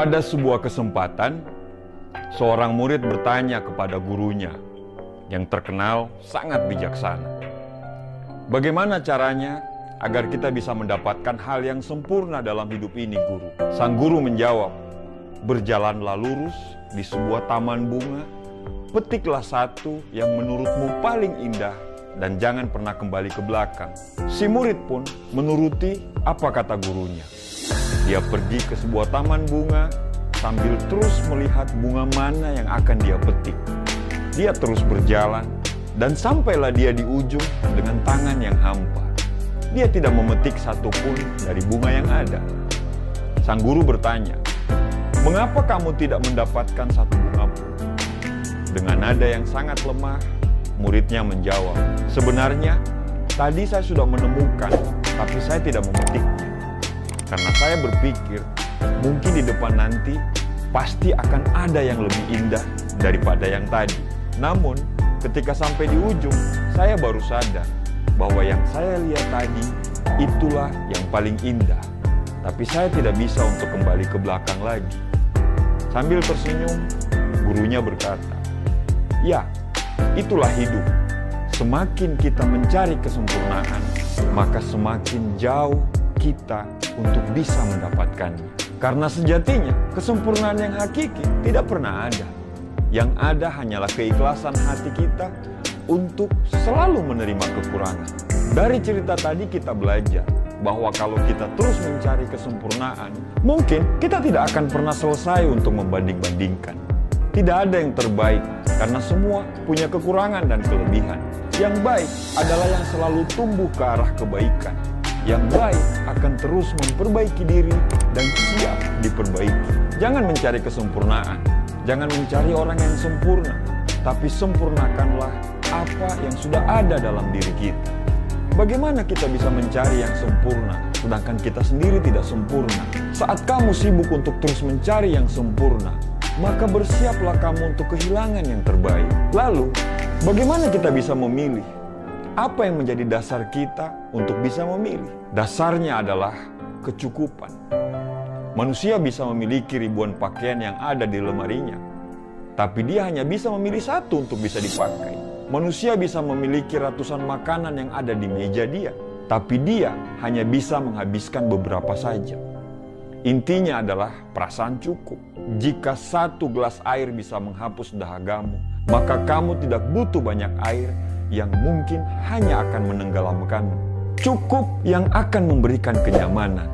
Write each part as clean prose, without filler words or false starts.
Pada sebuah kesempatan, seorang murid bertanya kepada gurunya yang terkenal sangat bijaksana. Bagaimana caranya agar kita bisa mendapatkan hal yang sempurna dalam hidup ini, guru? Sang guru menjawab, berjalanlah lurus di sebuah taman bunga, petiklah satu yang menurutmu paling indah, dan jangan pernah kembali ke belakang. Si murid pun menuruti apa kata gurunya. Dia pergi ke sebuah taman bunga sambil terus melihat bunga mana yang akan dia petik. Dia terus berjalan dan sampailah dia di ujung dengan tangan yang hampa. Dia tidak memetik satupun dari bunga yang ada. Sang guru bertanya, "Mengapa kamu tidak mendapatkan satu bunga pun?" Dengan nada yang sangat lemah, muridnya menjawab, "Sebenarnya tadi saya sudah menemukan, tapi saya tidak memetiknya. Karena saya berpikir, mungkin di depan nanti pasti akan ada yang lebih indah daripada yang tadi. Namun, ketika sampai di ujung, saya baru sadar bahwa yang saya lihat tadi itulah yang paling indah. Tapi saya tidak bisa untuk kembali ke belakang lagi." Sambil tersenyum, gurunya berkata, "Ya, itulah hidup. Semakin kita mencari kesempurnaan, maka semakin jauh kita untuk bisa mendapatkannya. Karena sejatinya, kesempurnaan yang hakiki tidak pernah ada. Yang ada hanyalah keikhlasan hati kita untuk selalu menerima kekurangan." Dari cerita tadi kita belajar bahwa kalau kita terus mencari kesempurnaan, mungkin kita tidak akan pernah selesai untuk membanding-bandingkan. Tidak ada yang terbaik, karena semua punya kekurangan dan kelebihan. Yang baik adalah yang selalu tumbuh ke arah kebaikan. Yang baik akan terus memperbaiki diri dan siap diperbaiki. Jangan mencari kesempurnaan, jangan mencari orang yang sempurna, tapi sempurnakanlah apa yang sudah ada dalam diri kita. Bagaimana kita bisa mencari yang sempurna, sedangkan kita sendiri tidak sempurna? Saat kamu sibuk untuk terus mencari yang sempurna, maka bersiaplah kamu untuk kehilangan yang terbaik. Lalu, bagaimana kita bisa memilih? Apa yang menjadi dasar kita untuk bisa memilih? Dasarnya adalah kecukupan. Manusia bisa memiliki ribuan pakaian yang ada di lemarinya, tapi dia hanya bisa memilih satu untuk bisa dipakai. Manusia bisa memiliki ratusan makanan yang ada di meja dia, tapi dia hanya bisa menghabiskan beberapa saja. Intinya adalah perasaan cukup. Jika satu gelas air bisa menghapus dahagamu, maka kamu tidak butuh banyak air yang mungkin hanya akan menenggelamkanmu. Cukup yang akan memberikan kenyamanan.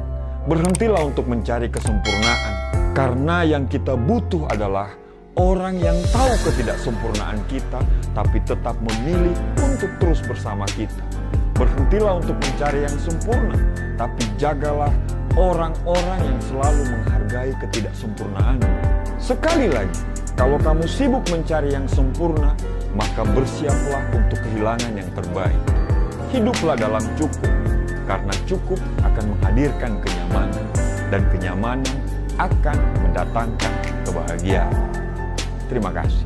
Berhentilah untuk mencari kesempurnaan, karena yang kita butuh adalah orang yang tahu ketidaksempurnaan kita, tapi tetap memilih untuk terus bersama kita. Berhentilah untuk mencari yang sempurna, tapi jagalah orang-orang yang selalu menghargai ketidaksempurnaanmu. Sekali lagi, kalau kamu sibuk mencari yang sempurna, maka bersiaplah untuk kehilangan yang terbaik. Hiduplah dalam cukup, karena cukup akan menghadirkan kenyamanan, dan kenyamanan akan mendatangkan kebahagiaan. Terima kasih.